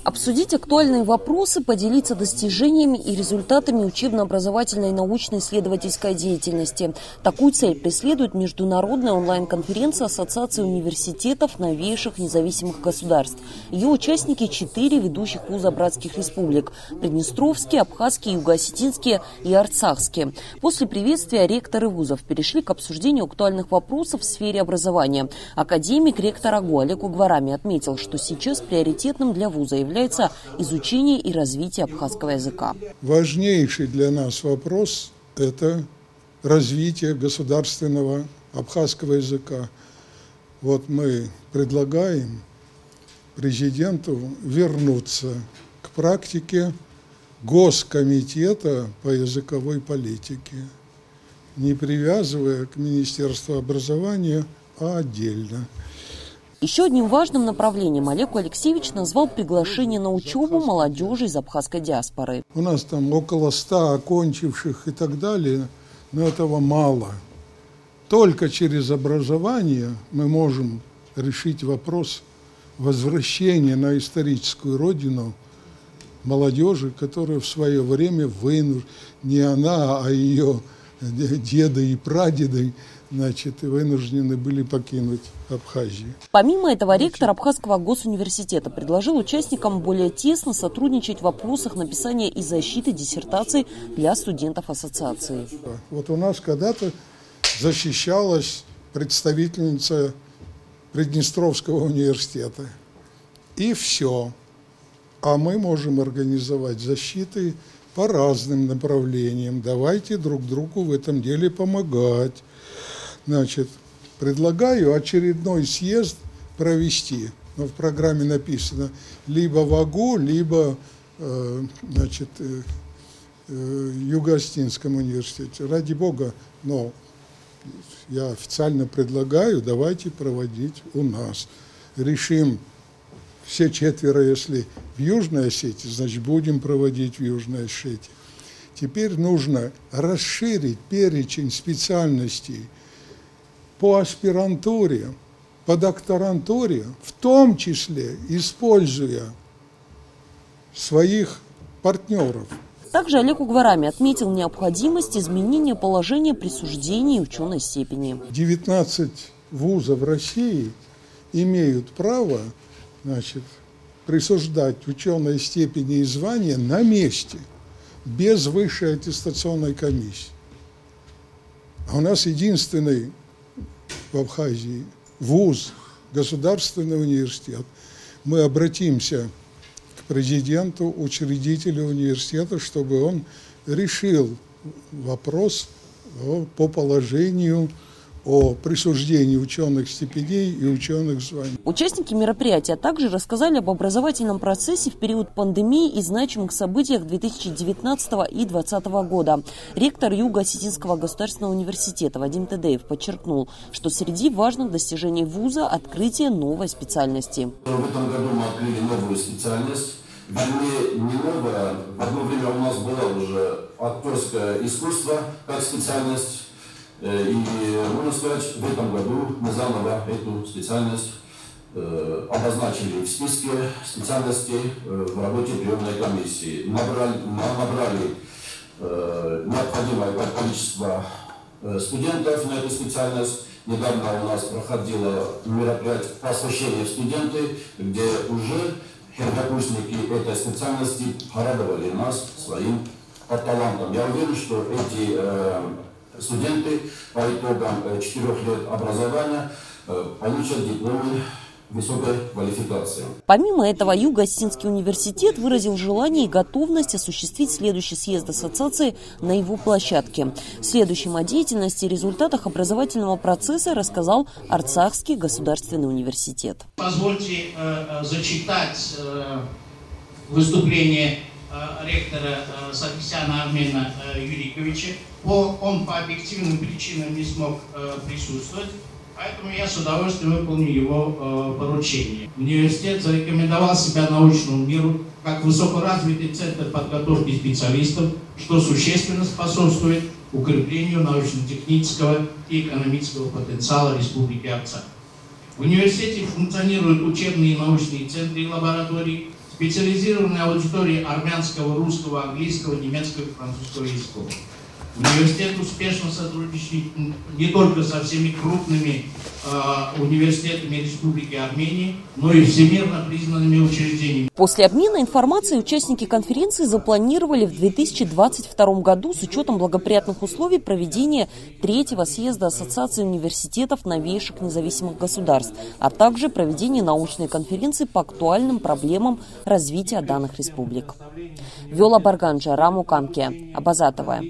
Обсудить актуальные вопросы, поделиться достижениями и результатами учебно-образовательной и научно-исследовательской деятельности. Такую цель преследует международная онлайн-конференция Ассоциации университетов новейших независимых государств. Ее участники 4 ведущих вуза братских республик – Приднестровские, Абхазские, Юго-Осетинские и Арцахские. После приветствия ректоры вузов перешли к обсуждению актуальных вопросов в сфере образования. Академик ректор АГУ Олег Угварами отметил, что сейчас приоритетным для вуза является изучение и развитие абхазского языка. Важнейший для нас вопрос – это развитие государственного абхазского языка. Вот мы предлагаем президенту вернуться к практике Госкомитета по языковой политике, не привязывая к Министерству образования, а отдельно. Еще одним важным направлением Олег Алексеевич назвал приглашение на учебу молодежи из абхазской диаспоры. У нас там около 100 окончивших и так далее, но этого мало. Только через образование мы можем решить вопрос возвращения на историческую родину молодежи, которая в свое время не она, а ее деды и прадеды, вынуждены были покинуть Абхазию. Помимо этого, ректор Абхазского госуниверситета предложил участникам более тесно сотрудничать в вопросах написания и защиты диссертаций для студентов ассоциации. Вот у нас когда-то защищалась представительница Приднестровского университета. И все. А мы можем организовать защиты по разным направлениям. Давайте друг другу в этом деле помогать. Предлагаю очередной съезд провести. В программе написано либо в АГУ, либо Юго-Осетинском университете. Ради Бога, но я официально предлагаю, давайте проводить у нас. Решим все 4, если в Южной Осетии, значит, будем проводить в Южной Осетии. Теперь нужно расширить перечень специальностей по аспирантуре, по докторантуре, в том числе используя своих партнеров. Также Олег Угварами отметил необходимость изменения положения присуждения ученой степени. 19 вузов России имеют право, присуждать ученые степени и звания на месте, без высшей аттестационной комиссии. А у нас единственный в Абхазии вуз, государственный университет. Мы обратимся к президенту, учредителю университета, чтобы он решил вопрос по положению о присуждении ученых степеней и ученых званий. Участники мероприятия также рассказали об образовательном процессе в период пандемии и значимых событиях 2019 и 2020 года. Ректор Юго-Осетинского государственного университета Вадим Тедеев подчеркнул, что среди важных достижений вуза – открытие новой специальности. В этом году мы открыли новую специальность. Вернее, не новая. Одно время у нас было уже актерское искусство как специальность. И, можно сказать, в этом году мы заново эту специальность обозначили в списке специальностей в работе приемной комиссии. Набрали необходимое количество студентов на эту специальность. Недавно у нас проходило мероприятие посвящения в студенты, где уже первокурсники этой специальности порадовали нас своим талантом. Я уверен, что эти студенты по итогам 4 лет образования получат дипломы высокой квалификации. Помимо этого, Юго-Осетинский университет выразил желание и готовность осуществить следующий съезд ассоциации на его площадке. Следующим о деятельности и результатах образовательного процесса рассказал Арцахский государственный университет. Позвольте зачитать выступление ректора Саркисяна Армена Юриковича. Он по объективным причинам не смог присутствовать, поэтому я с удовольствием выполню его поручение. Университет зарекомендовал себя научному миру как высокоразвитый центр подготовки специалистов, что существенно способствует укреплению научно-технического и экономического потенциала Республики Арцах. В университете функционируют учебные и научные центры и лаборатории, специализированной аудитории армянского, русского, английского, немецкого и французского языков. Университет успешно сотрудничает не только со всеми крупными университетами Республики Армения, но и всемирно признанными учреждениями. После обмена информацией участники конференции запланировали в 2022 году с учетом благоприятных условий проведения 3-го съезда Ассоциации университетов новейших независимых государств, а также проведение научной конференции по актуальным проблемам развития данных республик. Виола Барганджа, Раму Камке, Абазатова.